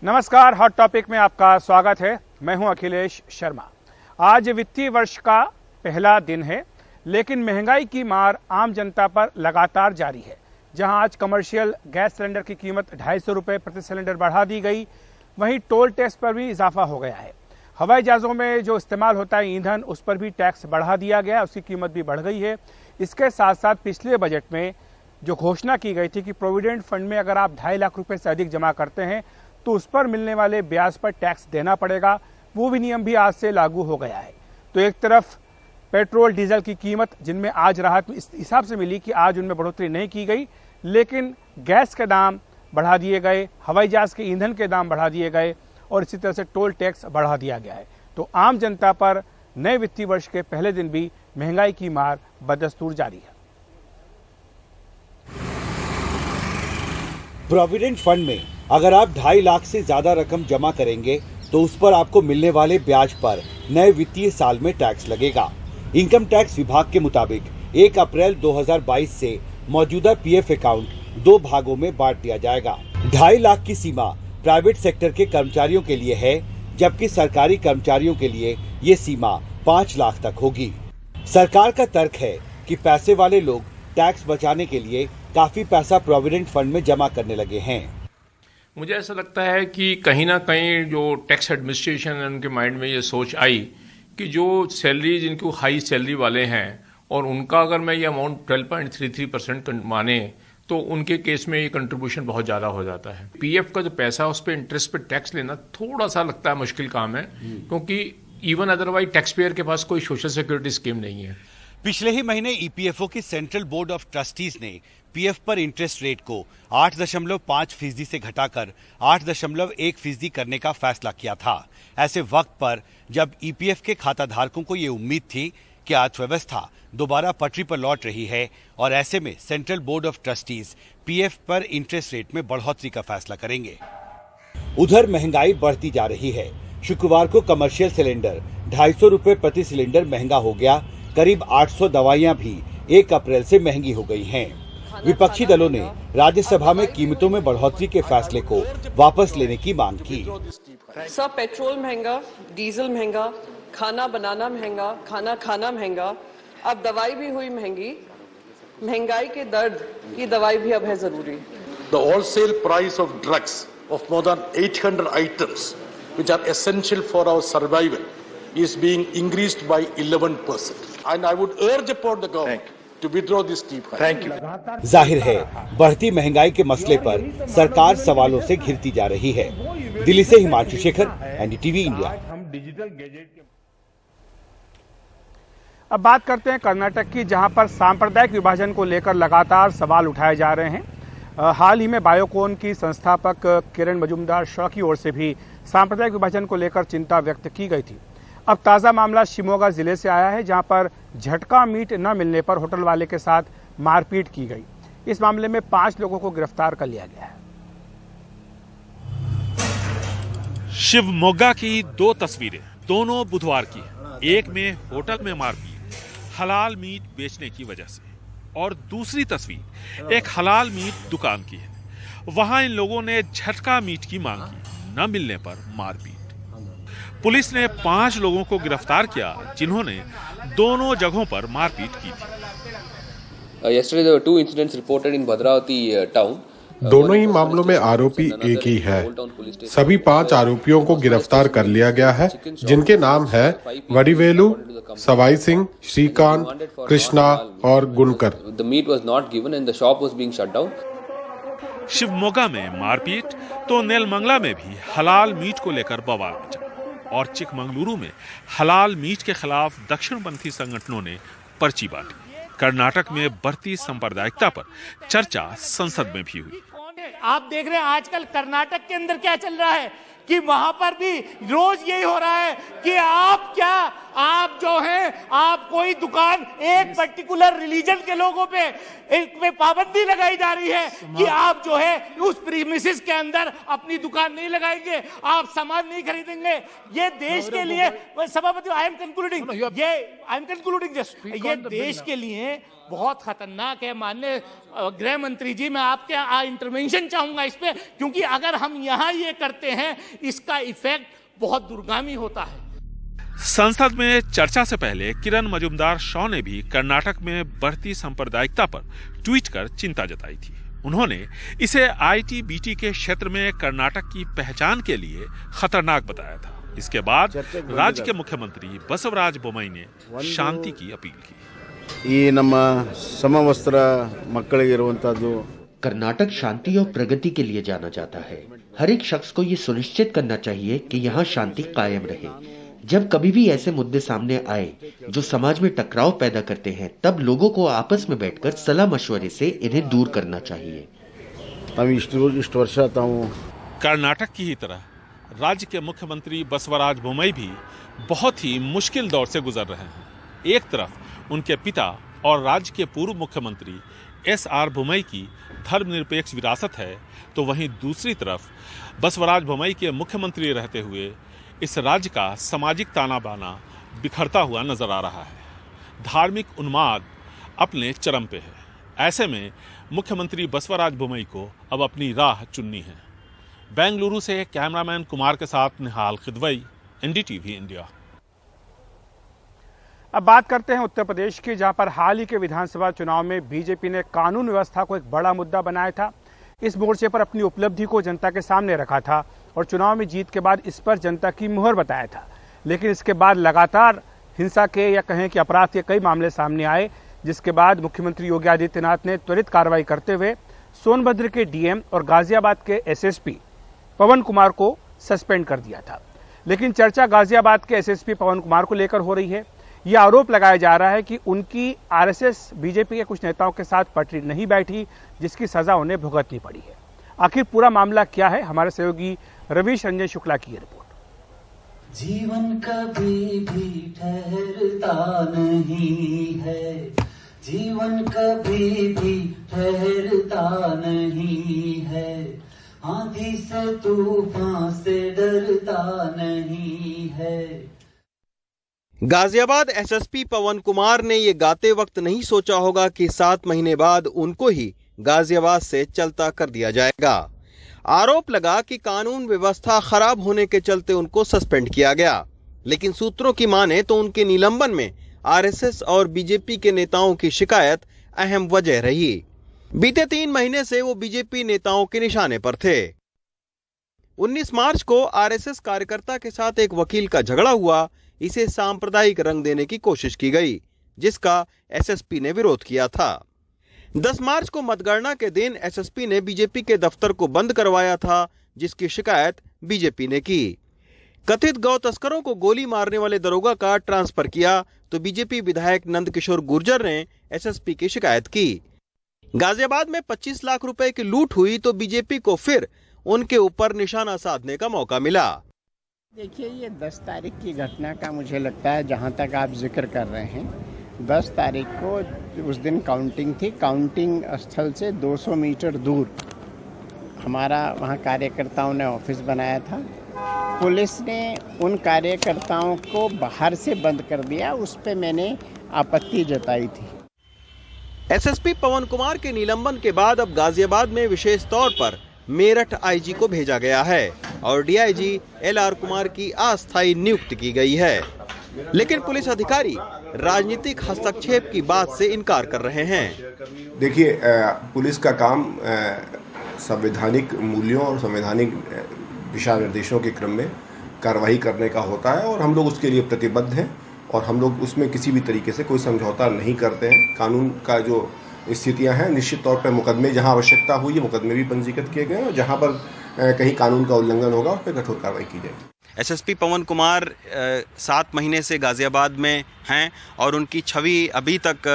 नमस्कार, hot topic में आपका स्वागत है। मैं हूं अखिलेश शर्मा। आज वित्तीय वर्ष का पहला दिन है, लेकिन महंगाई की मार आम जनता पर लगातार जारी है। जहां आज कमर्शियल गैस सिलेंडर की कीमत 250 रुपये प्रति सिलेंडर बढ़ा दी गई, वहीं टोल टैक्स पर भी इजाफा हो गया है। हवाई जहाज़ों में जो इस्तेमाल होता है ईंधन, उस पर भी टैक्स बढ़ा दिया गया है, उसकी कीमत भी बढ़ गई है। इसके साथ साथ पिछले बजट में जो घोषणा की गई थी कि प्रोविडेंट फंड में अगर आप 2.5 लाख रुपए से अधिक जमा करते हैं तो उस पर मिलने वाले ब्याज पर टैक्स देना पड़ेगा, वो भी नियम भी आज से लागू हो गया है। तो एक तरफ पेट्रोल डीजल की कीमत, जिनमें आज राहत इस हिसाब से मिली कि आज उनमें बढ़ोतरी नहीं की गई, लेकिन गैस के दाम बढ़ा दिए गए, हवाई जहाज के ईंधन के दाम बढ़ा दिए गए और इसी तरह से टोल टैक्स बढ़ा दिया गया है। तो आम जनता पर नए वित्तीय वर्ष के पहले दिन भी महंगाई की मार बदस्तूर जारी है। प्रोविडेंट फंड में अगर आप 2.5 लाख से ज्यादा रकम जमा करेंगे तो उस पर आपको मिलने वाले ब्याज पर नए वित्तीय साल में टैक्स लगेगा। इनकम टैक्स विभाग के मुताबिक 1 अप्रैल 2022 से मौजूदा पीएफ अकाउंट 2 भागों में बांट दिया जाएगा। 2.5 लाख की सीमा प्राइवेट सेक्टर के कर्मचारियों के लिए है, जबकि सरकारी कर्मचारियों के लिए ये सीमा 5 लाख तक होगी। सरकार का तर्क है कि पैसे वाले लोग टैक्स बचाने के लिए काफी पैसा प्रोविडेंट फंड में जमा करने लगे हैं। मुझे ऐसा लगता है कि कहीं ना कहीं जो टैक्स एडमिनिस्ट्रेशन है उनके माइंड में ये सोच आई कि जो सैलरी, जिनको हाई सैलरी वाले हैं और उनका अगर मैं ये अमाउंट 12.33% माने तो उनके केस में ये कंट्रीब्यूशन बहुत ज़्यादा हो जाता है। पीएफ का जो पैसा, उस पर इंटरेस्ट पे टैक्स लेना थोड़ा सा लगता है मुश्किल काम है, क्योंकि इवन अदरवाइज टैक्स पेयर के पास कोई सोशल सिक्योरिटी स्कीम नहीं है। पिछले ही महीने ईपीएफओ की सेंट्रल बोर्ड ऑफ ट्रस्टीज ने पीएफ पर इंटरेस्ट रेट को 8.5% से घटाकर 8.1% करने का फैसला किया था। ऐसे वक्त पर जब ईपीएफ के खाता धारकों को ये उम्मीद थी कि अर्थव्यवस्था दोबारा पटरी पर लौट रही है और ऐसे में central board of trustees PF पर इंटरेस्ट रेट में बढ़ोतरी का फैसला करेंगे। उधर महंगाई बढ़ती जा रही है। शुक्रवार को कमर्शियल सिलेंडर 250 रुपए प्रति सिलेंडर महंगा हो गया। करीब 800 दवाइयां भी 1 अप्रैल से महंगी हो गई हैं। विपक्षी दलों ने राज्यसभा में कीमतों में बढ़ोतरी के फैसले को वापस लेने की मांग की। सब पेट्रोल महंगा, डीजल महंगा, खाना बनाना महंगा, खाना खाना महंगा, अब दवाई भी हुई महंगी। महंगाई के दर्द की दवाई भी अब है जरूरी। The wholesale price of drugs of more than 800 items which are essential for our survival is being increased by 11%. And I would urge upon the government to withdraw this steep hike. Thank you. जाहिर है, बढ़ती महंगाई के मसले पर सरकार सवालों से घिरती जा रही है। दिल्ली से हिमांशु शेखर, एनडीटीवी इंडिया। अब बात करते हैं कर्नाटक की, जहां पर सांप्रदायिक विभाजन को लेकर लगातार सवाल उठाए जा रहे हैं। हाल ही में बायोकॉन की संस्थापक किरण मजूमदार शॉ की ओर से भी सांप्रदायिक विभाजन को लेकर चिंता व्यक्त की गई थी। अब ताज़ा मामला शिमोगा जिले से आया है, जहां पर झटका मीट न मिलने पर होटल वाले के साथ मारपीट की गई। इस मामले में 5 लोगों को गिरफ्तार कर लिया गया है। शिवमोगा की 2 तस्वीरें, दोनों बुधवार की हैं। एक में होटल में मारपीट हलाल मीट बेचने की वजह से, और दूसरी तस्वीर एक हलाल मीट दुकान की है। वहां इन लोगों ने झटका मीट की मांग की, न मिलने पर मारपीट। पुलिस ने 5 लोगों को गिरफ्तार किया, जिन्होंने दोनों जगहों पर मारपीट की थी। Yesterday there were 2 incidents reported in Bhadravati town. दोनों ही मामलों में आरोपी एक ही है। सभी 5 आरोपियों को गिरफ्तार कर लिया गया है, जिनके नाम है वडिवेलु, सवाई सिंह, श्रीकांत, कृष्णा और गुनकर। The meat was not given and the shop was being shut down. Shivamogga में मारपीट तो नेलमंगला में भी हलाल मीट को लेकर बवाल मचा, और चिकमंगलुरु में हलाल मीट के खिलाफ दक्षिणपंथी संगठनों ने पर्ची बांटी। कर्नाटक में बढ़ती सांप्रदायिकता पर चर्चा संसद में भी हुई। आप देख रहे हैं आजकल कर्नाटक के अंदर क्या चल रहा है कि वहां पर भी रोज यही हो रहा है कि आप जो है, आप कोई दुकान एक पर्टिकुलर रिलीजन के लोगों पे पाबंदी लगाई जा रही है कि आप जो है उस प्रीमिसेस के अंदर अपनी दुकान नहीं लगाएंगे, आप सामान नहीं खरीदेंगे। ये देश के लिए, सभापति आई एम कंक्लूडिंग जस्ट, ये देश के लिए बहुत खतरनाक है। माननीय गृह मंत्री जी, मैं आपके इंटरवेंशन चाहूंगा इस पे, क्योंकि अगर हम यहाँ ये करते हैं इसका इफेक्ट बहुत दूरगामी होता है। संसद में चर्चा से पहले किरण मजूमदार शॉ ने भी कर्नाटक में बढ़ती सांप्रदायिकता पर ट्वीट कर चिंता जताई थी। उन्होंने इसे आईटी-बीटी के क्षेत्र में कर्नाटक की पहचान के लिए खतरनाक बताया था। इसके बाद राज्य के मुख्यमंत्री बसवराज बोम्मई ने शांति की अपील की। ಈ ನಮ್ಮ ಸಮವಸ್ತ್ರ ಮಕ್ಕಳಿಗೆ ಇರುವಂತದ್ದು कर्नाटक शांति और प्रगति के लिए जाना जाता है। हर एक शख्स को ये सुनिश्चित करना चाहिए कि यहाँ शांति कायम रहे। जब कभी भी ऐसे मुद्दे सामने आए जो समाज में टकराव पैदा करते हैं, तब लोगों को आपस में बैठकर सलाह मशवरे से इन्हें दूर करना चाहिए। कर्नाटक की ही तरह राज्य के मुख्यमंत्री बसवराज बोम्मई भी बहुत ही मुश्किल दौर से गुजर रहे हैं। एक तरफ उनके पिता और राज्य के पूर्व मुख्यमंत्री एस.आर. बोम्मई की धर्मनिरपेक्ष विरासत है, तो वहीं दूसरी तरफ बसवराज बोम्मई के मुख्यमंत्री रहते हुए इस राज्य का सामाजिक ताना बाना बिखरता हुआ नजर आ रहा है। धार्मिक उन्माद अपने चरम पे है। ऐसे में मुख्यमंत्री बसवराज बोम्मई को अब अपनी राह चुननी है। बेंगलुरु से कैमरामैन कुमार के साथ निहाल खिदवई, एनडीटीवी इंडिया। अब बात करते हैं उत्तर प्रदेश की, जहां पर हाल ही के विधानसभा चुनाव में बीजेपी ने कानून व्यवस्था को एक बड़ा मुद्दा बनाया था। इस मोर्चे पर अपनी उपलब्धि को जनता के सामने रखा था और चुनाव में जीत के बाद इस पर जनता की मुहर बताया था। लेकिन इसके बाद लगातार हिंसा के या कहें कि अपराध के कई मामले सामने आए, जिसके बाद मुख्यमंत्री योगी आदित्यनाथ ने त्वरित कार्रवाई करते हुए सोनभद्र के डीएम और गाजियाबाद के एसएसपी पवन कुमार को सस्पेंड कर दिया था। लेकिन चर्चा गाजियाबाद के एसएसपी पवन कुमार को लेकर हो रही है। यह आरोप लगाया जा रहा है कि उनकी आरएसएस बीजेपी के कुछ नेताओं के साथ पटरी नहीं बैठी, जिसकी सजा उन्हें भुगतनी पड़ी है। आखिर पूरा मामला क्या है, हमारे सहयोगी रवीश रंजन शुक्ला की रिपोर्ट। जीवन कभी भी ठहरता नहीं है, जीवन कभी भी ठहरता नहीं है, आंधी से तूफान से डरता नहीं है। गाजियाबाद एसएसपी पवन कुमार ने ये गाते वक्त नहीं सोचा होगा कि 7 महीने बाद उनको ही गाजियाबाद से चलता कर दिया जाएगा। आरोप लगा कि कानून व्यवस्था खराब होने के चलते उनको सस्पेंड किया गया। लेकिन सूत्रों की माने तो उनके निलंबन में आरएसएस और बीजेपी के नेताओं की शिकायत अहम वजह रही। बीते 3 महीने से वो बीजेपी नेताओं के निशाने पर थे। 19 मार्च को आरएसएस कार्यकर्ता के साथ एक वकील का झगड़ा हुआ। इसे सांप्रदायिक रंग देने की कोशिश की गई, जिसका एसएसपी ने विरोध किया था। 10 मार्च को मतगणना के दिन एसएसपी ने बीजेपी के दफ्तर को बंद करवाया था, जिसकी शिकायत बीजेपी ने की। कथित गौ तस्करों को गोली मारने वाले दरोगा का ट्रांसफर किया तो बीजेपी विधायक नंद किशोर गुर्जर ने एसएसपी की शिकायत की। गाजियाबाद में 25 लाख रुपए की लूट हुई तो बीजेपी को फिर उनके ऊपर निशाना साधने का मौका मिला। देखिए, ये 10 तारीख की घटना का मुझे लगता है, जहाँ तक आप जिक्र कर रहे हैं, 10 तारीख को उस दिन काउंटिंग थी। काउंटिंग स्थल से 200 मीटर दूर हमारा वहाँ कार्यकर्ताओं ने ऑफिस बनाया था। पुलिस ने उन कार्यकर्ताओं को बाहर से बंद कर दिया, उस पर मैंने आपत्ति जताई थी। एसएसपी पवन कुमार के निलंबन के बाद अब गाजियाबाद में विशेष तौर पर मेरठ आईजी को भेजा गया है और डीआईजी एलआर कुमार की अस्थायी नियुक्ति की गई है। लेकिन पुलिस अधिकारी राजनीतिक हस्तक्षेप की बात से इनकार कर रहे हैं। देखिए, पुलिस का काम संवैधानिक मूल्यों और संवैधानिक दिशा निर्देशों के क्रम में कार्रवाई करने का होता है और हम लोग उसके लिए प्रतिबद्ध हैं और हम लोग उसमें किसी भी तरीके से कोई समझौता नहीं करते हैं। कानून का जो स्थितियां हैं, निश्चित तौर पर मुकदमे जहां आवश्यकता हुई है मुकदमे भी पंजीकृत किए गए और जहां पर कहीं कानून का उल्लंघन होगा उस पर कठोर कार्रवाई की जाएगी। एसएसपी पवन कुमार 7 महीने से गाजियाबाद में हैं और उनकी छवि अभी तक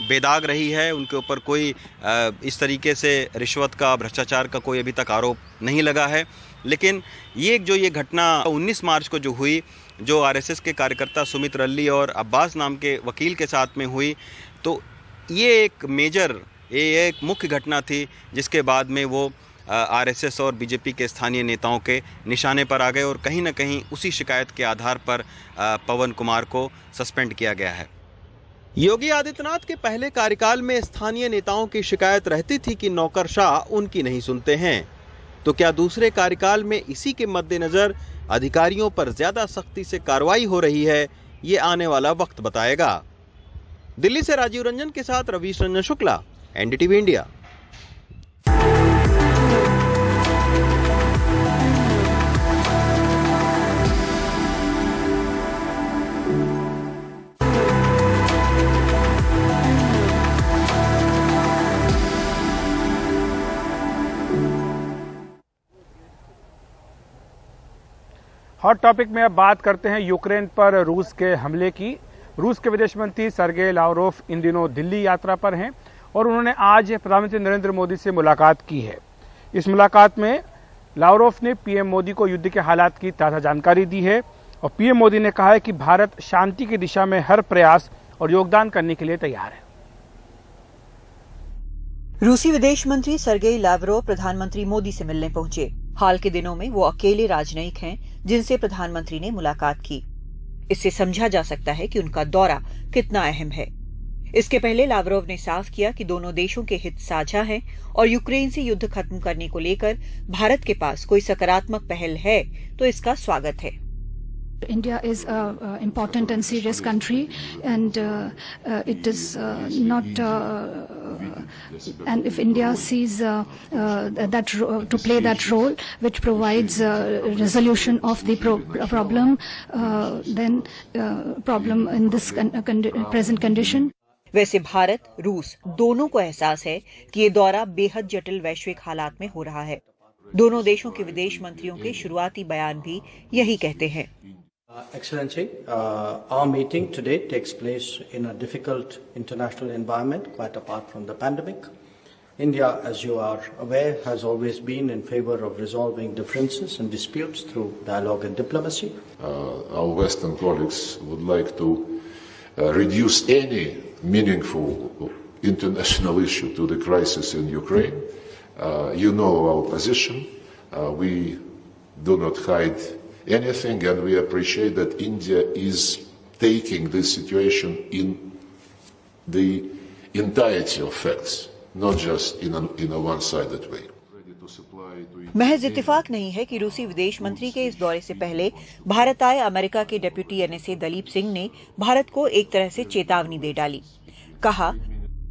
बेदाग रही है। उनके ऊपर कोई इस तरीके से रिश्वत का, भ्रष्टाचार का कोई अभी तक आरोप नहीं लगा है। लेकिन ये घटना 19 मार्च को जो हुई, जो आरएसएस के कार्यकर्ता सुमित रल्ली और अब्बास नाम के वकील के साथ में हुई, तो ये एक मुख्य घटना थी, जिसके बाद में वो आरएसएस और बीजेपी के स्थानीय नेताओं के निशाने पर आ गए और कहीं ना कहीं उसी शिकायत के आधार पर पवन कुमार को सस्पेंड किया गया है। योगी आदित्यनाथ के पहले कार्यकाल में स्थानीय नेताओं की शिकायत रहती थी कि नौकरशाह उनकी नहीं सुनते हैं, तो क्या दूसरे कार्यकाल में इसी के मद्देनजर अधिकारियों पर ज्यादा सख्ती से कार्रवाई हो रही है, ये आने वाला वक्त बताएगा। दिल्ली से राजीव रंजन के साथ Ravish Ranjan Shukla, NDTV India. Hot topic में अब बात करते हैं यूक्रेन पर रूस के हमले की। रूस के विदेश मंत्री सर्गेई लावरोव इन दिनों दिल्ली यात्रा पर हैं और उन्होंने आज प्रधानमंत्री नरेंद्र मोदी से मुलाकात की है। इस मुलाकात में लावरोव ने पीएम मोदी को युद्ध के हालात की ताज़ा जानकारी दी है और पीएम मोदी ने कहा है कि भारत शांति की दिशा में हर प्रयास और योगदान करने के लिए तैयार है। रूसी विदेश मंत्री सर्गेई लावरोव प्रधानमंत्री मोदी से मिलने पहुंचे। हाल के दिनों में वो अकेले राजनयिक हैं जिनसे प्रधानमंत्री ने मुलाकात की। इससे समझा जा सकता है कि उनका दौरा कितना अहम है। इसके पहले लावरोव ने साफ किया कि दोनों देशों के हित साझा हैं और यूक्रेन से युद्ध खत्म करने को लेकर भारत के पास कोई सकारात्मक पहल है तो इसका स्वागत है। India is an important and serious country, and it is not. And if India sees that to play that role, which provides resolution of the problem, then problem in this present condition. वैसे भारत, रूस दोनों को एहसास है कि ये दौरा बेहद जटिल वैश्विक हालात में हो रहा है। दोनों देशों के विदेश मंत्रियों के शुरुआती बयान भी यही कहते हैं। Excellency, our meeting today takes place in a difficult international environment, quite apart from the pandemic. India, as you are aware, has always been in favor of resolving differences and disputes through dialogue and diplomacy. Our Western colleagues would like to reduce any meaningful international issue to the crisis in Ukraine. You know our position. We do not hide anything, and we appreciate that India is taking this situation in the entirety of facts, not just in a one-sided way. महज इत्तेफाक नहीं है कि रूसी विदेश मंत्री के इस दौरे से पहले भारत आए अमेरिका के डिप्टी एनएसए दलीप सिंह ने भारत को एक तरह से चेतावनी दे डाली। कहा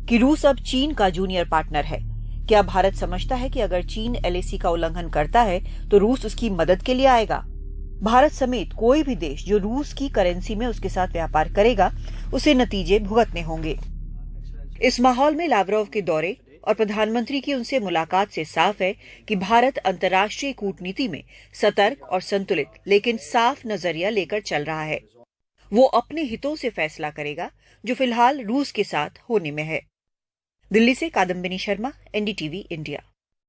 कि रूस अब चीन का जूनियर पार्टनर है। क्या भारत समझता है कि अगर चीन एलएसी का उल्लंघन करता है तो रूस उसकी मदद के लिए आएगा? भारत समेत कोई भी देश जो रूस की करेंसी में उसके साथ व्यापार करेगा उसे नतीजे भुगतने होंगे। इस माहौल में लावरोव के दौरे और प्रधानमंत्री की उनसे मुलाकात से साफ है कि भारत अंतर्राष्ट्रीय कूटनीति में सतर्क और संतुलित लेकिन साफ नजरिया लेकर चल रहा है। वो अपने हितों से फैसला करेगा जो फिलहाल रूस के साथ होने में है। दिल्ली से कादम्बिनी शर्मा, एनडीटीवी इंडिया।